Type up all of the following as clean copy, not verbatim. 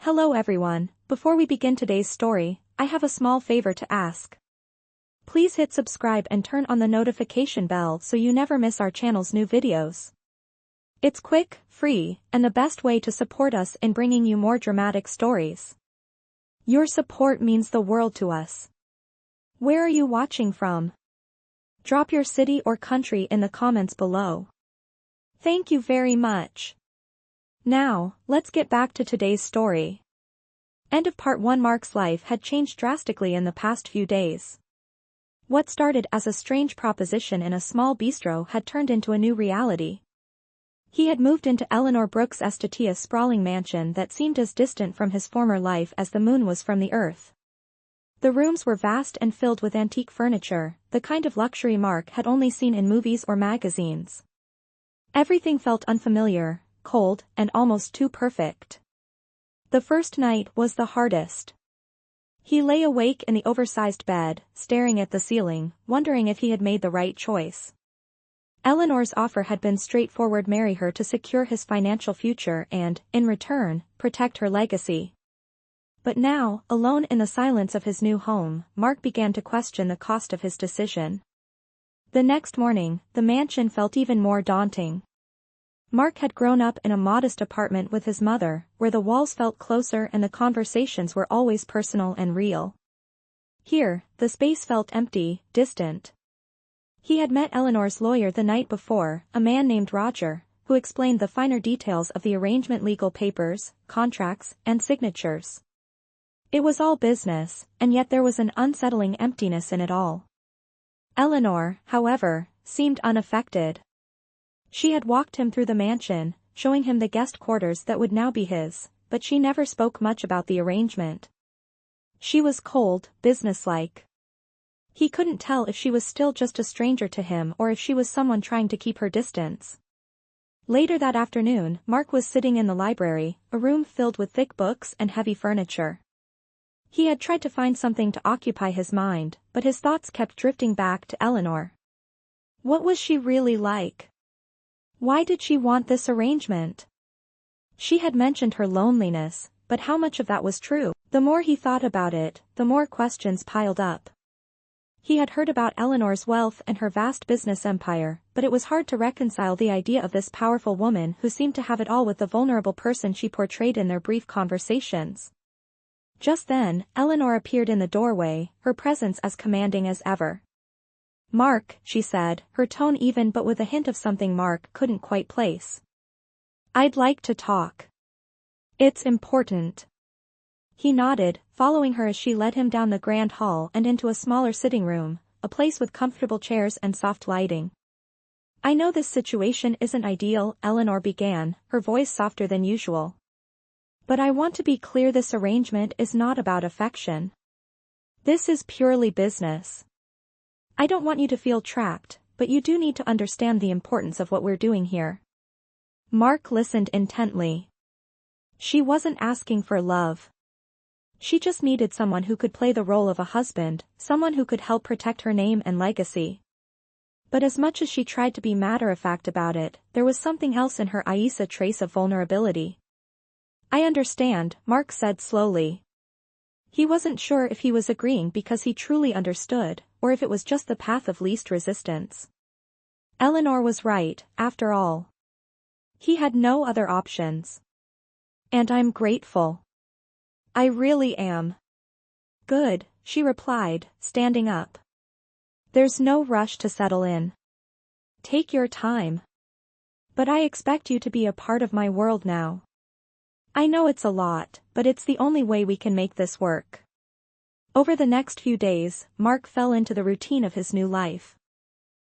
Hello everyone, before we begin today's story, I have a small favor to ask. Please hit subscribe and turn on the notification bell so you never miss our channel's new videos. It's quick, free, and the best way to support us in bringing you more dramatic stories. Your support means the world to us. Where are you watching from? Drop your city or country in the comments below. Thank you very much. Now, let's get back to today's story. End of part 1. Mark's life had changed drastically in the past few days. What started as a strange proposition in a small bistro had turned into a new reality. He had moved into Eleanor Brooks' Estatia sprawling mansion that seemed as distant from his former life as the moon was from the earth. The rooms were vast and filled with antique furniture, the kind of luxury Mark had only seen in movies or magazines. Everything felt unfamiliar, cold, and almost too perfect. The first night was the hardest. He lay awake in the oversized bed, staring at the ceiling, wondering if he had made the right choice. Eleanor's offer had been straightforward: marry her to secure his financial future and, in return, protect her legacy. But now, alone in the silence of his new home, Mark began to question the cost of his decision. The next morning, the mansion felt even more daunting. Mark had grown up in a modest apartment with his mother, where the walls felt closer and the conversations were always personal and real. Here, the space felt empty, distant. He had met Eleanor's lawyer the night before, a man named Roger, who explained the finer details of the arrangement: legal papers, contracts, and signatures. It was all business, and yet there was an unsettling emptiness in it all. Eleanor, however, seemed unaffected. She had walked him through the mansion, showing him the guest quarters that would now be his, but she never spoke much about the arrangement. She was cold, businesslike. He couldn't tell if she was still just a stranger to him or if she was someone trying to keep her distance. Later that afternoon, Mark was sitting in the library, a room filled with thick books and heavy furniture. He had tried to find something to occupy his mind, but his thoughts kept drifting back to Eleanor. What was she really like? Why did she want this arrangement? She had mentioned her loneliness, but how much of that was true? The more he thought about it, the more questions piled up. He had heard about Eleanor's wealth and her vast business empire, but it was hard to reconcile the idea of this powerful woman who seemed to have it all with the vulnerable person she portrayed in their brief conversations. Just then, Eleanor appeared in the doorway, her presence as commanding as ever. "Mark," she said, her tone even but with a hint of something Mark couldn't quite place. "I'd like to talk. It's important." He nodded, following her as she led him down the grand hall and into a smaller sitting room, a place with comfortable chairs and soft lighting. "I know this situation isn't ideal," Eleanor began, her voice softer than usual. "But I want to be clear: this arrangement is not about affection. This is purely business. I don't want you to feel trapped, but you do need to understand the importance of what we're doing here." Mark listened intently. She wasn't asking for love. She just needed someone who could play the role of a husband, someone who could help protect her name and legacy. But as much as she tried to be matter-of-fact about it, there was something else in her eyes, a trace of vulnerability. "I understand," Mark said slowly. He wasn't sure if he was agreeing because he truly understood, or if it was just the path of least resistance. Eleanor was right, after all. He had no other options. "And I'm grateful. I really am." "Good," she replied, standing up. "There's no rush to settle in. Take your time. But I expect you to be a part of my world now. I know it's a lot, but it's the only way we can make this work." Over the next few days, Mark fell into the routine of his new life.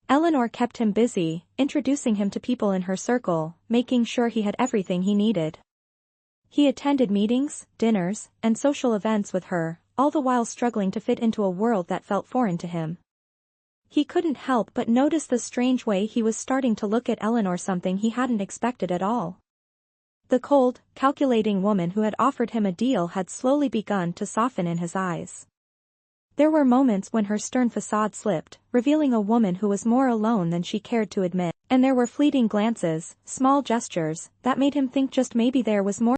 Eleanor kept him busy, introducing him to people in her circle, making sure he had everything he needed. He attended meetings, dinners, and social events with her, all the while struggling to fit into a world that felt foreign to him. He couldn't help but notice the strange way he was starting to look at Eleanor, something he hadn't expected at all. The cold, calculating woman who had offered him a deal had slowly begun to soften in his eyes. There were moments when her stern facade slipped, revealing a woman who was more alone than she cared to admit, and there were fleeting glances, small gestures, that made him think just maybe there was more